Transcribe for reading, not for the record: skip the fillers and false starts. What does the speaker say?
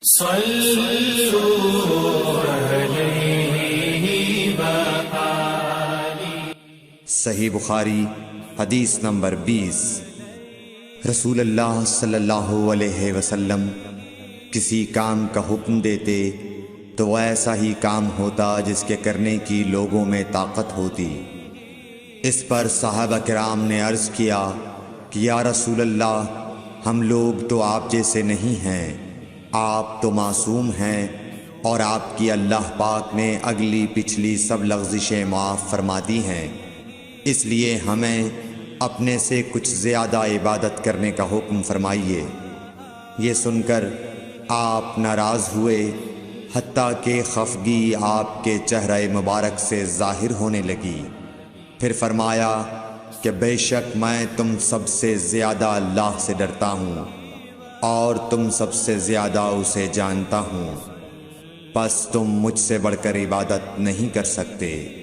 صلوا علیہ وآلہ۔ صحیح بخاری حدیث نمبر 20۔ رسول اللہ صلی اللہ علیہ وسلم کسی کام کا حکم دیتے تو وہ ایسا ہی کام ہوتا جس کے کرنے کی لوگوں میں طاقت ہوتی۔ اس پر صحابہ کرام نے عرض کیا کہ یا رسول اللہ، ہم لوگ تو آپ جیسے نہیں ہیں، آپ تو معصوم ہیں اور آپ کی اللہ پاک نے اگلی پچھلی سب لغزشیں معاف فرما دی ہیں، اس لیے ہمیں اپنے سے کچھ زیادہ عبادت کرنے کا حکم فرمائیے۔ یہ سن کر آپ ناراض ہوئے، حتیٰ کہ خفگی آپ کے چہرہ مبارک سے ظاہر ہونے لگی۔ پھر فرمایا کہ بے شک میں تم سب سے زیادہ اللہ سے ڈرتا ہوں اور تم سب سے زیادہ اسے جانتا ہوں، پس تم مجھ سے بڑھ کر عبادت نہیں کر سکتے۔